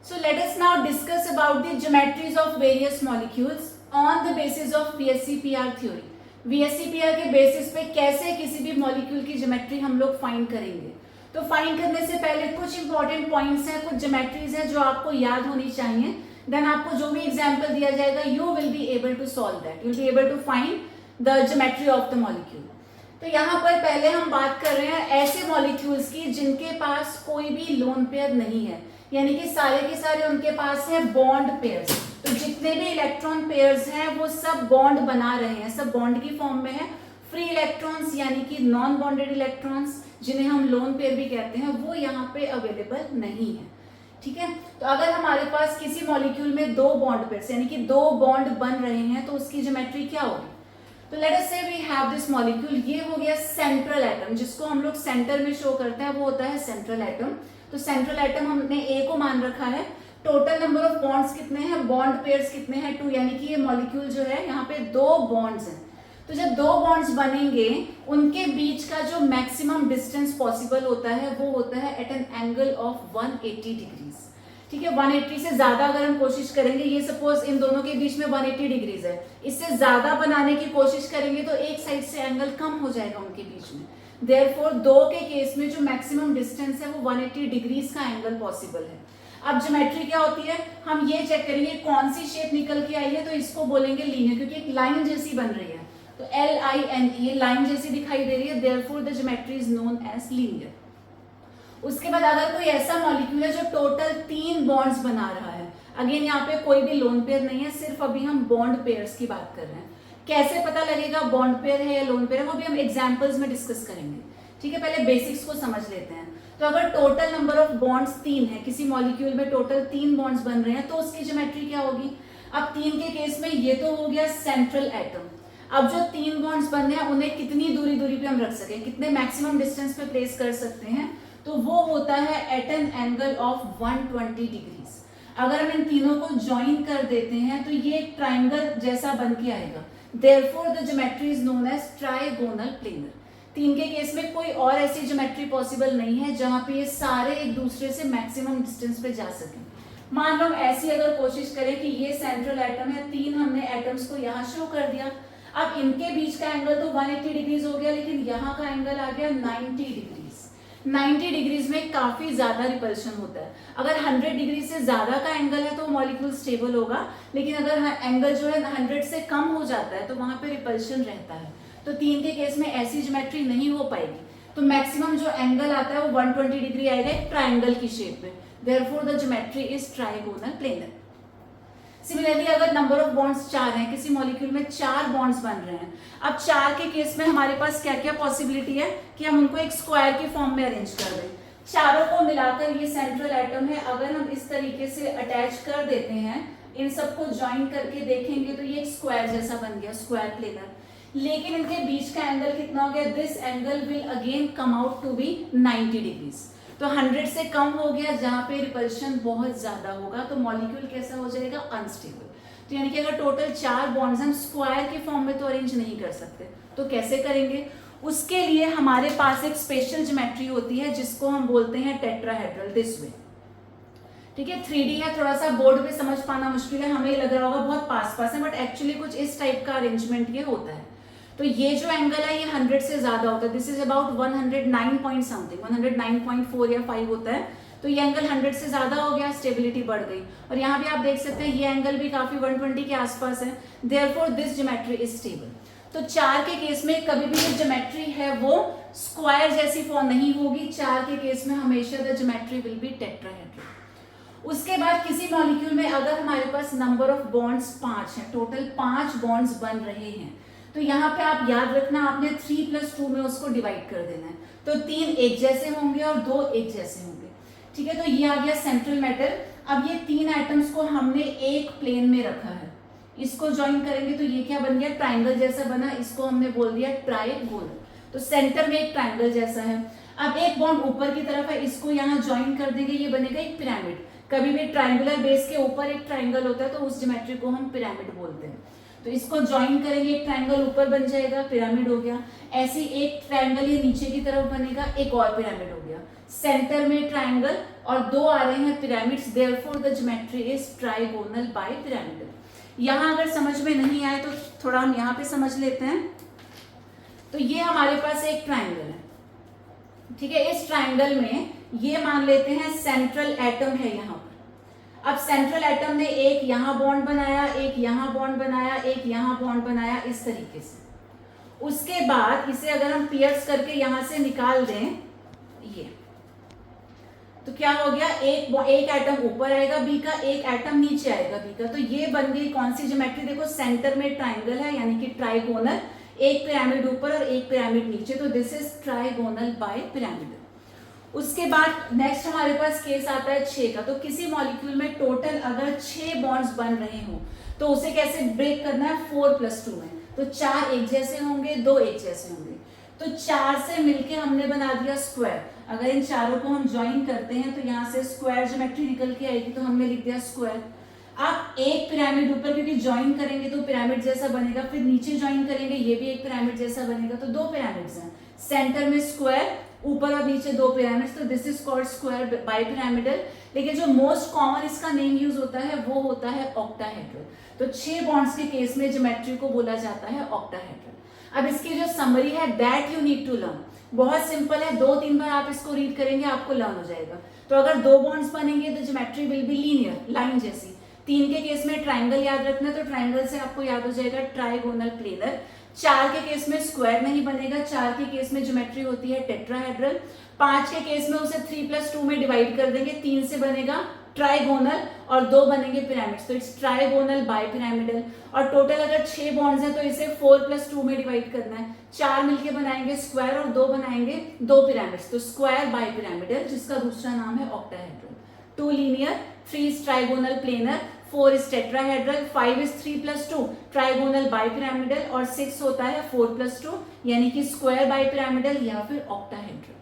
So let us now discuss about the geometries of various molecules on the basis of VSEPR theory. VSEPR के basis पे कैसे किसी भी molecule की geometry हम लोग फाइंड करेंगे. तो फाइंड करने से पहले कुछ इंपॉर्टेंट पॉइंट्स हैं, कुछ ज्योमेट्रीज हैं जो आपको याद होनी चाहिए. देन आपको जो भी एग्जाम्पल दिया जाएगा you will be able to solve that, you will be able to find the geometry of the molecule. तो यहाँ पर पहले हम बात कर रहे हैं ऐसे मॉलिक्यूल्स की जिनके पास कोई भी लोन पेयर नहीं है, यानी कि सारे के सारे उनके पास है बॉन्ड पेयर्स. तो जितने भी इलेक्ट्रॉन पेयर्स हैं वो सब बॉन्ड बना रहे हैं, सब बॉन्ड की फॉर्म में है. फ्री इलेक्ट्रॉन्स यानी कि नॉन बॉन्डेड इलेक्ट्रॉन्स जिन्हें हम लोन पेयर भी कहते हैं वो यहाँ पे अवेलेबल नहीं है. ठीक है, तो अगर हमारे पास किसी मॉलिक्यूल में दो बॉन्ड पेयर्स यानी कि दो बॉन्ड बन रहे हैं तो उसकी ज्योमेट्री क्या होगी. तो लेट अस से वी हैव दिस मॉलिक्यूल, ये हो गया सेंट्रल एटम, जिसको हम लोग सेंटर में शो करते हैं वो होता है सेंट्रल एटम. तो सेंट्रल एटम हमने ए को मान रखा है. टोटल नंबर ऑफ बॉन्ड्स कितने हैं, बॉन्ड पेयर्स कितने हैं, 2, यानी कि ये मॉलिक्यूल जो है यहाँ पे दो बॉन्ड्स हैं. तो जब दो बॉन्ड्स बनेंगे उनके बीच का जो मैक्सिमम डिस्टेंस पॉसिबल होता है वो होता है at an angle of 180 degrees. ठीक है, 180 से ज्यादा अगर हम कोशिश करेंगे, ये सपोज इन दोनों के बीच में 180 डिग्रीज है, इससे ज्यादा बनाने की कोशिश करेंगे तो एक साइड से एंगल कम हो जाएगा उनके बीच में. देयरफॉर दो के केस में जो मैक्सिमम डिस्टेंस है वो 180 डिग्रीज का एंगल पॉसिबल है. अब ज्योमेट्री क्या होती है, हम ये चेक करेंगे कौन सी शेप निकल के आई है, तो इसको बोलेंगे लीनियर, क्योंकि एक लाइन जैसी बन रही है. तो LINE लाइन जैसी दिखाई दे रही है, therefore the geometry is known as linear. उसके बाद अगर कोई ऐसा मॉलिक्यूल है जो टोटल 3 बॉन्ड्स बना रहा है, अगेन यहाँ पे कोई भी लोन पेयर नहीं है, सिर्फ अभी हम बॉन्ड पेयर्स की बात कर रहे हैं. कैसे पता लगेगा बॉन्ड पेयर है या लोन पेयर है, वो भी हम एग्जांपल्स में डिस्कस करेंगे. ठीक है, पहले बेसिक्स को समझ लेते हैं. तो अगर टोटल नंबर ऑफ बॉन्ड्स 3 है, किसी मॉलिक्यूल में टोटल 3 बॉन्ड्स बन रहे हैं तो उसकी ज्योमेट्री क्या होगी. अब 3 के केस में ये तो हो गया सेंट्रल एटम. अब जो 3 बॉन्ड्स बन रहे हैं उन्हें कितनी दूरी पे हम रख सकें, कितने मैक्सिमम डिस्टेंस पे प्लेस कर सकते हैं, तो वो होता है at an angle of 120 degrees. अगर हम इन तीनों को ज्वाइन कर देते हैं तो ये एक ट्राइंगल जैसा बन के आएगा. Therefore the geometry is known as trigonal planar. 3 के केस में कोई और ऐसी ज्योमेट्री पॉसिबल नहीं है जहां पे ये सारे एक दूसरे से मैक्सिमम डिस्टेंस पे जा सकें. मान लो ऐसी अगर कोशिश करें कि ये सेंट्रल एटम है, 3 हमने एटम्स को यहाँ शो कर दिया. अब इनके बीच का एंगल तो 180 डिग्रीज हो गया, लेकिन यहाँ का एंगल आ गया 90 डिग्रीज. 90 डिग्रीज में काफी ज्यादा रिपल्शन होता है. अगर 100 डिग्री से ज्यादा का एंगल है तो मॉलिक्यूल स्टेबल होगा, लेकिन अगर एंगल जो है 100 से कम हो जाता है तो वहां पे रिपल्शन रहता है. तो 3 के केस में ऐसी ज्योमेट्री नहीं हो पाएगी. तो मैक्सिमम जो एंगल आता है वो 120 डिग्री आएगा एक ट्राइंगल की शेप में. Therefore the geometry is trigonal planar. Similarly अगर नंबर ऑफ बॉन्ड्स 4 हैं, किसी मॉलिक्यूल में 4 बॉन्ड्स बन रहे हैं, अब 4 के केस में हमारे पास क्या क्या पॉसिबिलिटी है कि हम उनको एक स्क्वायर की फॉर्म में अरेंज कर दें. चारों को मिलाकर ये सेंट्रल एटम है, अगर हम इस तरीके से अटैच कर देते हैं, इन सबको ज्वाइन करके देखेंगे तो ये एक स्क्वायर जैसा बन गया, स्क्वायर प्लेनर. लेकिन इनके बीच का एंगल कितना हो गया, this angle will again come out to be 90 degrees. तो 100 से कम हो गया, जहां पे रिपल्शन बहुत ज्यादा होगा तो मॉलिक्यूल कैसा हो जाएगा, अनस्टेबल. तो यानी कि अगर टोटल 4 बॉन्ड्स हम स्क्वायर के फॉर्म में तो अरेंज नहीं कर सकते, तो कैसे करेंगे. उसके लिए हमारे पास एक स्पेशल ज्योमेट्री होती है जिसको हम बोलते हैं टेट्राहेड्रल, दिस वे. ठीक है, 3D है, थोड़ा सा बोर्ड पे समझ पाना मुश्किल है, हमें लग रहा होगा बहुत पास है, बट एक्चुअली कुछ इस टाइप का अरेंजमेंट ये होता है. तो ये जो एंगल है ये 100 से ज्यादा होता है, this is about 109 point something, 109.4 या 5 होता है. तो ये एंगल 100 से ज्यादा हो गया, स्टेबिलिटी बढ़ गई. और यहाँ भी आप देख सकते हैं ये एंगल भी काफी 120 के आसपास है. Therefore this geometry is stable. तो 4 के केस में कभी भी जो ज्योमेट्री है वो स्क्वायर जैसी फॉर्म नहीं होगी. 4 के केस में हमेशा the geometry will be tetrahedral. उसके बाद किसी मॉलिक्यूल में अगर हमारे पास नंबर ऑफ बॉन्ड्स 5 है, टोटल 5 बॉन्ड्स बन रहे हैं, तो यहाँ पे आप याद रखना आपने 3+2 में उसको डिवाइड कर देना है. तो 3 एक जैसे होंगे और 2 एक जैसे होंगे. ठीक है, तो ये आ गया सेंट्रल मैटर. अब ये 3 एटम्स को हमने एक प्लेन में रखा है, इसको ज्वाइन करेंगे तो ये क्या बन गया, ट्राइंगल जैसा बना, इसको हमने बोल दिया ट्राइगोनल. तो सेंटर में एक ट्राइंगल जैसा है. अब एक बॉन्ड ऊपर की तरफ है, इसको यहाँ ज्वाइन कर देंगे, ये बनेगा एक पिरामिड. कभी भी ट्राइंगुलर बेस के ऊपर एक ट्राइंगल होता है तो उस ज्योमेट्री को हम पिरामिड बोलते हैं. तो इसको ज्वाइन करेंगे, एक ट्राइंगल ऊपर बन जाएगा, पिरामिड हो गया. ऐसे एक ट्राइंगल ये नीचे की तरफ बनेगा, एक और पिरामिड हो गया. सेंटर में ट्राइंगल और 2 आ रहे हैं pyramids, therefore the geometry is trigonal bipyramidal. यहाँ अगर समझ में नहीं आए तो थोड़ा हम यहाँ पे समझ लेते हैं। तो ये हमारे पास एक ट्राइंगल है, ठीक है। इस ट्राइंगल में ये मान लेते हैं सेंट्रल एटम है यहाँ पर। अब सेंट्रल एटम ने एक यहाँ बॉन्ड बनाया, एक यहाँ बॉन्ड बनाया, एक यहाँ बॉन्ड बनाया, इस तरीके से। उसके बाद इसे अगर हम पियर्स करके यहां से निकाल दें ये, तो क्या हो गया, एक एटम ऊपर आएगा बी का, एक एटम नीचे आएगा बी का। तो ये बन गई कौन सी ज्योमेट्री, देखो सेंटर में ट्राइंगल है यानी कि ट्राइगोनल, एक पिरामिड ऊपर और एक पिरामिड नीचे, तो this is trigonal bipyramidal. उसके बाद नेक्स्ट हमारे पास केस आता है 6 का। तो किसी मॉलिक्यूल में टोटल अगर 6 बॉन्ड्स बन रहे हो तो उसे कैसे ब्रेक करना है, 4+2 में। तो 4 एक जैसे होंगे, 2 एक जैसे होंगे। तो 4 से मिलके हमने बना दिया स्क्वायर। अगर इन चारों को हम ज्वाइन करते हैं तो यहाँ से स्क्वायर ज्योमेट्री निकल के आएगी, तो हमने लिख दिया स्क्वायर। आप एक पिरामिड ऊपर क्योंकि ज्वाइन करेंगे तो पिरामिड जैसा बनेगा, फिर नीचे ज्वाइन करेंगे ये भी एक पिरामिड जैसा बनेगा, तो 2 पिरामिड्स हैं। सेंटर में स्क्वायर, ऊपर और नीचे 2 पिरामिड्स, तो this is called square by pyramidal. लेकिन जो मोस्ट कॉमन इसका नेम यूज होता है वो होता है ऑक्टाहेड्रल। तो 6 बॉन्ड्स के केस में ज्योमेट्री को बोला जाता है ऑक्टाहेड्रल। अब इसकी जो समरी है that you need to learn, बहुत सिंपल है, 2-3 बार आप इसको रीड करेंगे आपको लर्न हो जाएगा। तो अगर 2 बॉन्ड्स बनेंगे तो geometry will be linear, line जैसी। 3 के केस में ट्राइंगल याद रखना, तो ट्राइंगल से आपको याद हो जाएगा ट्राइगोनल प्लेनर। 4 के केस में स्क्वायर नहीं बनेगा, 4 के केस में ज्योमेट्री होती है टेट्राहेड्रल। 5 के केस में उसे 3+2 में डिवाइड कर देंगे, 3 से बनेगा ट्राइगोनल और 2 बनेंगे पिरामिड्स, तो इट्स ट्राइगोनल बाय पिरामिडल। और टोटल अगर 6 बॉन्ड्स हैं तो इसे 4+2 में डिवाइड करना है, 4 मिलके बनाएंगे स्क्वायर और 2 बनाएंगे 2 पिरामिड्स, तो स्क्वायर बाय पिरामिडल, जिसका दूसरा नाम है octahedral. 2 linear, 3 is trigonal planar, 4 is tetrahedral, 5 is 3+2 trigonal bipyramidal, और 6 होता है 4+2 यानी कि स्क्वायर बाय पिरामिडल या फिर ऑक्टाहेड्रल।